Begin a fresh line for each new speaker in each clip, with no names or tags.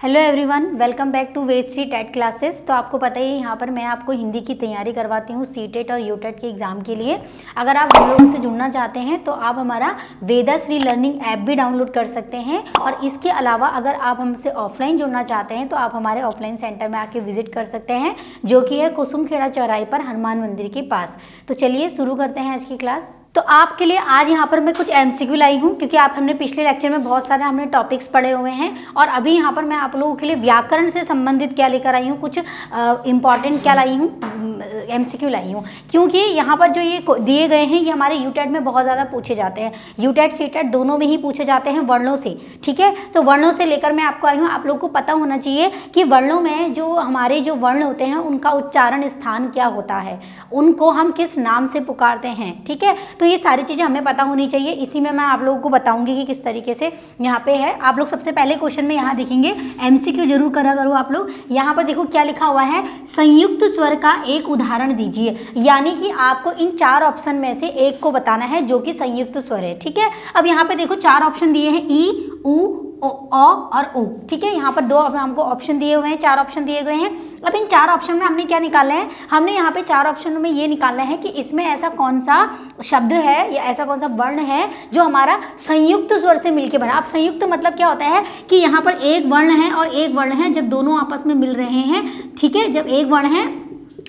Hello everyone, welcome back to Vedashree TET classes. तो आपको पता ही है यहाँ पर मैं आपको हिंदी की तैयारी करवाती हूँ सीटेट और यूटेट के एग्ज़ाम के लिए। अगर आप हम लोगों से जुड़ना चाहते हैं तो आप हमारा वेदाश्री लर्निंग ऐप भी डाउनलोड कर सकते हैं। और इसके अलावा अगर आप हमसे ऑफलाइन जुड़ना चाहते हैं तो आप हमारे ऑफलाइन सेंटर में आके विजिट कर सकते हैं, जो कि है कुसुमखेड़ा चौराहे पर हनुमान मंदिर के पास। तो चलिए शुरू करते हैं आज की क्लास। तो आपके लिए आज यहाँ पर मैं कुछ एमसीक्यू लाई हूँ, क्योंकि आप हमने पिछले लेक्चर में बहुत सारे हमने टॉपिक्स पढ़े हुए हैं और अभी यहाँ पर मैं आप लोगों के लिए व्याकरण से संबंधित क्या लेकर आई हूँ, कुछ इम्पॉर्टेंट क्या लाई हूँ, एमसीक्यू लाई हूँ। क्योंकि यहाँ पर जो ये दिए गए हैं ये हमारे यूटेट में बहुत ज़्यादा पूछे जाते हैं, यूटेट सीटेट दोनों में ही पूछे जाते हैं वर्णों से। ठीक है, तो वर्णों से लेकर मैं आपको आई हूँ। आप लोग को पता होना चाहिए कि वर्णों में जो हमारे जो वर्ण होते हैं उनका उच्चारण स्थान क्या होता है, उनको हम किस नाम से पुकारते हैं। ठीक है, तो ये सारी चीज़ें हमें पता होनी चाहिए। इसी में मैं आप लोगों को बताऊंगी कि किस तरीके से यहाँ पे है। आप लोग सबसे पहले क्वेश्चन में यहाँ देखेंगे, एमसीक्यू जरूर करा करो आप लोग। यहाँ पर देखो क्या लिखा हुआ है, संयुक्त स्वर का एक उदाहरण दीजिए। यानी कि आपको इन चार ऑप्शन में से एक को बताना है जो कि संयुक्त स्वर है। ठीक है, अब यहाँ पे देखो चार ऑप्शन दिए हैं, ई, उ, ओ और ओ। ठीक है, यहाँ पर दो हमको ऑप्शन दिए हुए हैं, चार ऑप्शन दिए गए हैं। अब इन चार ऑप्शन में हमने क्या निकाला है, हमने यहाँ पे चार ऑप्शन में ये निकालना है कि इसमें ऐसा कौन सा शब्द है या ऐसा कौन सा वर्ण है जो हमारा संयुक्त स्वर से मिलके बना। अब संयुक्त मतलब क्या होता है कि यहाँ पर एक वर्ण है और एक वर्ण है, जब दोनों आपस में मिल रहे हैं। ठीक है, जब एक वर्ण है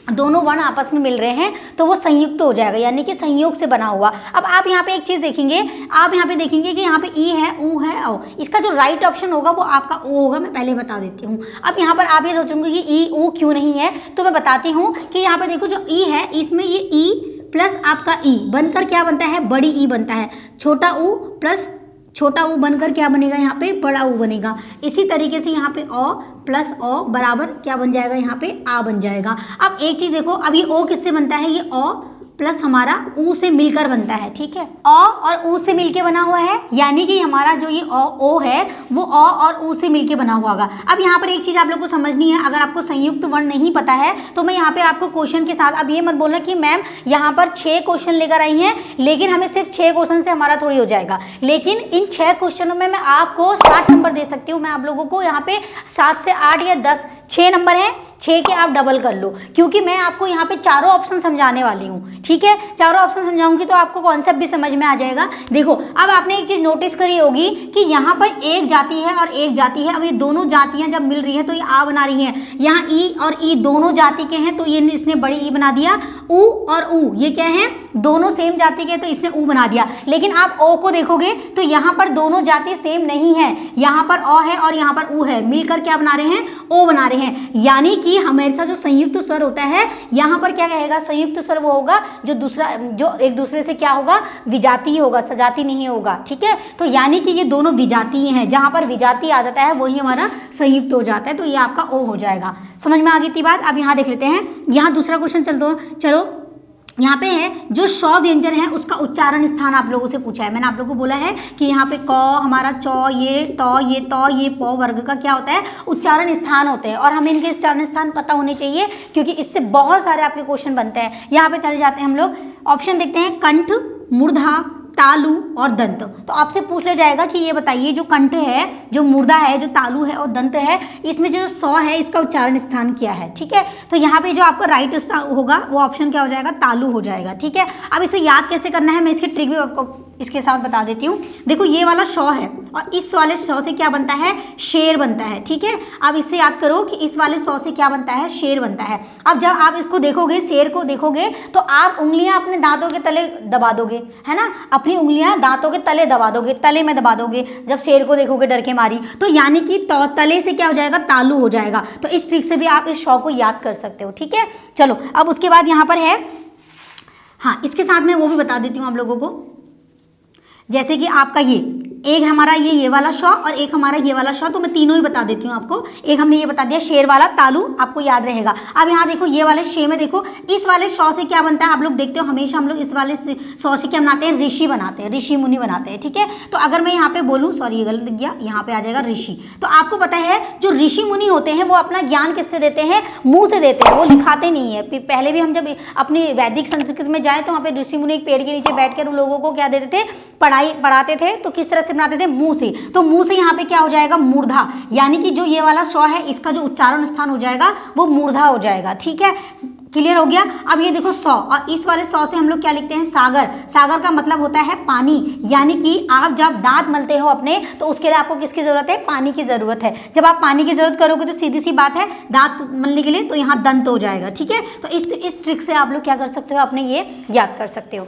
दोनों वर्ण आपस में मिल रहे हैं तो वो संयुक्त हो जाएगा, यानी कि संयोग से बना हुआ। अब आप यहाँ पे एक चीज़ देखेंगे, आप यहाँ पे देखेंगे कि यहाँ पे ई है, ऊ है, ओ। इसका जो राइट ऑप्शन होगा वो आपका ओ होगा, मैं पहले बता देती हूँ। अब यहाँ पर आप ये सोचेंगे कि ई ऊ क्यों नहीं है, तो मैं बताती हूँ कि यहाँ पे देखो जो ई है इसमें ये ई प्लस आपका ई बनकर क्या बनता है, बड़ी ई बनता है। छोटा ऊ प्लस छोटा ऊ बनकर क्या बनेगा, यहाँ पे बड़ा ऊ बनेगा। इसी तरीके से यहाँ पे ओ प्लस ओ बराबर क्या बन जाएगा, यहाँ पे आ बन जाएगा। अब एक चीज देखो, अब ये ओ किससे बनता है, ये ओ प्लस हमारा ऊ से मिलकर बनता है। ठीक है, ओ और ऊ से मिलके बना हुआ है, यानी कि हमारा जो ये ओ है वो ओ और ऊ से मिलके बना हुआ होगा। अब यहाँ पर एक चीज आप लोग को समझनी है, अगर आपको संयुक्त वर्ण नहीं पता है तो मैं यहाँ पे आपको क्वेश्चन के साथ, अब ये मत बोलना कि मैम यहाँ पर 6 क्वेश्चन लेकर आई हैं लेकिन हमें सिर्फ 6 क्वेश्चन से हमारा थोड़ी हो जाएगा। लेकिन इन 6 क्वेश्चनों में मैं आपको 60 नंबर दे सकती हूँ। मैं आप लोगों को यहाँ पे 7 से 8 या 10 6 नंबर है, 6 के आप डबल कर लो, क्योंकि मैं आपको यहाँ पे चारों ऑप्शन समझाने वाली हूँ। ठीक है, चारों ऑप्शन समझाऊंगी तो आपको कॉन्सेप्ट भी समझ में आ जाएगा। देखो अब आपने एक चीज नोटिस करी होगी कि यहाँ पर एक जाति है और एक जाति है। अब ये दोनों जातियां जब मिल रही है तो ये आ बना रही है। यहाँ ई और ई दोनों जाति के हैं तो ये इसने बड़ी ई बना दिया। ऊ और ऊ ये क्या है, दोनों सेम जाति के, तो इसने ऊ बना दिया। लेकिन आप ओ को देखोगे तो यहाँ पर दोनों जाति सेम नहीं है, यहाँ पर ओ है और यहाँ पर ऊ है, मिलकर क्या बना रहे हैं, ओ बना रहे हैं। यानी कि हमेशा जो संयुक्त स्वर होता है यहाँ पर क्या कहेगा, संयुक्त स्वर वो होगा जो दूसरा जो एक दूसरे से क्या होगा, विजातीय होगा, सजाती नहीं होगा। ठीक है, तो यानी कि ये दोनों विजातीय हैं, जहां पर विजातीय आ जाता है वही हमारा संयुक्त हो जाता है, तो ये आपका ओ हो जाएगा। समझ में आ गई थी बात। अब यहाँ देख लेते हैं, यहाँ दूसरा क्वेश्चन चलो यहाँ पे है जो श व्यंजन है उसका उच्चारण स्थान आप लोगों से पूछा है। मैंने आप लोगों को बोला है कि यहाँ पे क हमारा चौ, ये ट, ये त, ये प वर्ग का क्या होता है, उच्चारण स्थान होते हैं और हमें इनके उच्चारण स्थान पता होने चाहिए, क्योंकि इससे बहुत सारे आपके क्वेश्चन बनते हैं। यहाँ पे चले जाते हैं हम लोग, ऑप्शन देखते हैं, कंठ, मूर्धा, तालु और दंत। तो आपसे पूछ लिया जाएगा कि ये बताइए जो कंठ है, जो मूर्धा है, जो तालु है और दंत है, इसमें जो सौ है इसका उच्चारण स्थान क्या है। ठीक है, तो यहाँ पे जो आपका राइट स्थान होगा वो ऑप्शन क्या हो जाएगा, तालु हो जाएगा। ठीक है, अब इसे याद कैसे करना है मैं इसकी ट्रिक भी आपको इसके साथ बता देती हूँ। देखो ये वाला शौ है और इस वाले शौ से क्या बनता है, शेर बनता है। ठीक है, अब इससे याद करो कि इस वाले शौ से क्या बनता है, शेर बनता है। अब जब आप इसको देखोगे, शेर को देखोगे तो आप उंगलियां अपने दांतों के तले दबा दोगे, है ना, अपनी उंगलियां दांतों के तले दबा दोगे, तले में दबा दोगे जब शेर को देखोगे डर के मारी। तो यानी कि तले से क्या हो जाएगा, तालु हो जाएगा। तो इस ट्रिक से भी आप इस शौ को याद कर सकते हो। ठीक है, चलो अब उसके बाद यहाँ पर है, हाँ इसके साथ में वो भी बता देती हूँ आप लोगों को। जैसे कि आपका ये एक हमारा ये वाला शौ और एक हमारा ये वाला शौ, तो मैं तीनों ही बता देती हूँ आपको। एक हमने ये बता दिया शेर वाला, तालु आपको याद रहेगा। अब यहाँ देखो ये वाले शे में देखो इस वाले शौ से क्या बनता है, आप लोग देखते हो हमेशा हम लोग इस वाले शौ से क्या बनाते हैं, ऋषि बनाते हैं, ऋषि मुनि बनाते हैं। ठीक है, तो अगर मैं यहाँ पे बोलूँ, सॉरी ये गलत लिख गया, यहाँ पे आ जाएगा ऋषि। तो आपको पता है जो ऋषि मुनि होते हैं वो अपना ज्ञान किससे देते हैं, मुंह से देते हैं, वो लिखाते नहीं है। पहले भी हम जब अपनी वैदिक संस्कृत में जाए तो वहाँ पे ऋषि मुनि एक पेड़ के नीचे बैठ कर लोगों को क्या देते थे, पढ़ाते थे। तो किस तरह से कैसे बनाते थे, मुंह से, तो मुंह से यहाँ पे क्या हो जाएगा, मूर्धा, यानी कि जो ये वाला श है इसका जो उच्चारण स्थान हो जाएगा वो मूर्धा हो जाएगा। ठीक है, क्लियर हो गया। अब ये देखो सौ, और इस वाले सौ से हम लोग क्या लिखते हैं, सागर। सागर का मतलब होता है पानी, यानी कि आप जब दांत मलते हो अपने तो उसके लिए आपको किसकी जरूरत है, पानी की जरूरत है। जब आप पानी की जरूरत करोगे तो सीधी सी बात है दांत मलने के लिए तो यहाँ दंत हो जाएगा। ठीक है, तो इस ट्रिक से आप लोग क्या कर सकते हो, अपने ये याद कर सकते हो।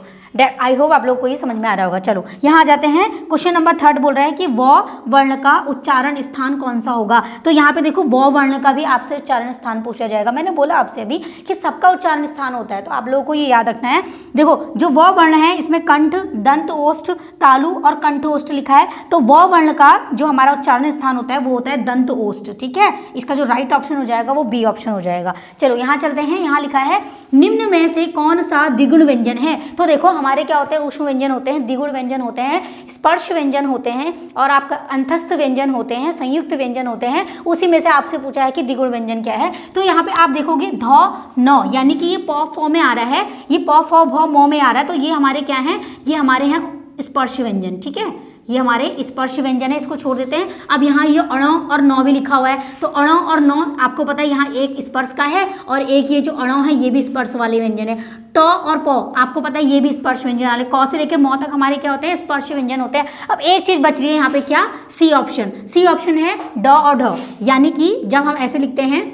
आई होप आप लोग को ये समझ में आ रहा होगा। चलो यहाँ आ जाते हैं, क्वेश्चन नंबर 3 बोल रहा है कि व वर्ण का उच्चारण स्थान कौन सा होगा। तो यहाँ पे देखो व वर्ण का भी आपसे उच्चारण स्थान पूछा जाएगा। मैंने बोला आपसे अभी कि सबका उच्चारण स्थान होता है, तो आप लोगों को ये याद रखना है। देखो जो व वर्ण है इसमें कंठ, दंत, ओष्ठ, तालु और कंठ ओष्ठ लिखा है, तो व वर्ण का जो हमारा उच्चारण स्थान होता है वो होता है दंत ओष्ठ। ठीक है, इसका जो राइट ऑप्शन हो जाएगा वो बी ऑप्शन हो जाएगा। चलो यहाँ चलते हैं, यहाँ लिखा है निम्न में से कौन सा द्विगुण व्यंजन है। तो देखो हमारे क्या होते हैं, ऊष्म व्यंजन होते हैं, द्विगुण व्यंजन होते हैं, स्पर्श व्यंजन होते हैं और आपका अंतस्थ व्यंजन होते हैं, संयुक्त व्यंजन होते हैं। उसी में से आपसे पूछा है कि द्विगुण व्यंजन क्या है। तो यहाँ पे आप देखोगे ध न, यानी कि ये प फ में आ रहा है, ये प फ भ म में आ रहा है, तो ये हमारे क्या है, ये हमारे हैं स्पर्श व्यंजन। ठीक है, ये हमारे स्पर्श व्यंजन है, इसको छोड़ देते हैं। अब यहाँ ये अणो और नौ भी लिखा हुआ है, तो अणो और नौ आपको पता है यहाँ एक स्पर्श का है और एक ये जो अणो है ये भी स्पर्श वाले व्यंजन है। ट और प आपको पता है ये भी स्पर्श व्यंजन वाले, क से लेकर मौ तक हमारे क्या होते हैं, स्पर्श व्यंजन होते हैं। अब एक चीज बच रही है यहाँ पे, क्या, सी ऑप्शन। सी ऑप्शन है ड और ढ, यानी कि जब हम ऐसे लिखते हैं,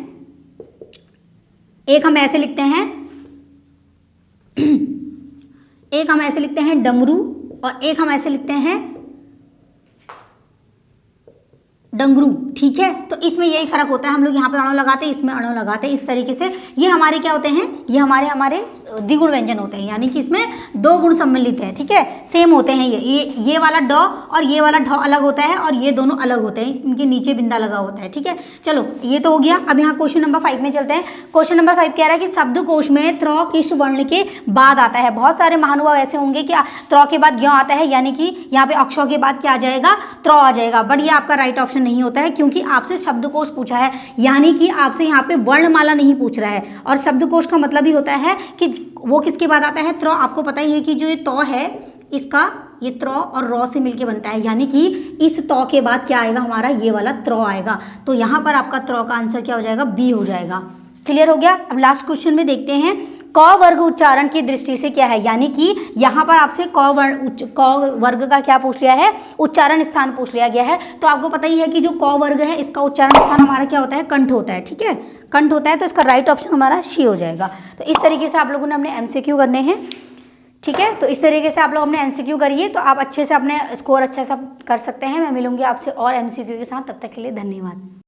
एक हम ऐसे लिखते हैं एक हम ऐसे लिखते हैं डमरू और एक हम ऐसे लिखते हैं डंगरू। ठीक है, तो इसमें यही फर्क होता है, हम लोग यहाँ पे अणो लगाते हैं, इसमें अणो लगाते हैं। इस तरीके से ये हमारे क्या होते हैं, ये हमारे द्विगुण व्यंजन होते हैं, यानी कि इसमें दो गुण सम्मिलित है। ठीक है, सेम होते हैं। ये वाला ड और ये वाला ढ अलग होता है और ये दोनों अलग होते हैं, इनके नीचे बिंदा लगा होता है। ठीक है, चलो ये तो हो गया। अब यहाँ क्वेश्चन नंबर 5 में चलते हैं। क्वेश्चन नंबर 5 कह रहा है कि शब्दकोश में त्र किस वर्ण के बाद आता है। बहुत सारे महानुभाव ऐसे होंगे कि त्र के बाद ज्ञ आता है, यानी कि यहाँ पे अक्षर के बाद क्या आ जाएगा, त्र आ जाएगा। बट ये आपका राइट ऑप्शन नहीं होता है, क्योंकि आपसे शब्दकोश पूछा है, यानी कि आपसे यहाँ पे वर्णमाला नहीं पूछ रहा है। और शब्दकोश का मतलब ही होता है कि वो किसके बाद आता है, त्र। आपको पता ही है कि जो ये त है इसका ये त्र और र से मिलके बनता है, यानी कि इस त के बाद क्या आएगा, हमारा ये वाला त्र आएगा। तो यहाँ पर आपका त्र का आंसर क्या हो जाएगा, बी हो जाएगा। क्लियर हो गया। अब लास्ट क्वेश्चन में देखते हैं, क वर्ग उच्चारण की दृष्टि से क्या है, यानी कि यहाँ पर आपसे क वर्ग का क्या पूछ लिया है, उच्चारण स्थान पूछ लिया गया है। तो आपको पता ही है कि जो क वर्ग है इसका उच्चारण स्थान हमारा क्या होता है, कंठ होता है। ठीक है, कंठ होता है, तो इसका राइट ऑप्शन हमारा शी हो जाएगा। तो इस तरीके से आप लोगों ने अपने MCQ करने हैं। ठीक है, तो इस तरीके से आप लोग अपने MCQ करिए, तो आप अच्छे से अपने स्कोर अच्छा सा कर सकते हैं। मैं मिलूंगी आपसे और MCQ के साथ, तब तक के लिए धन्यवाद।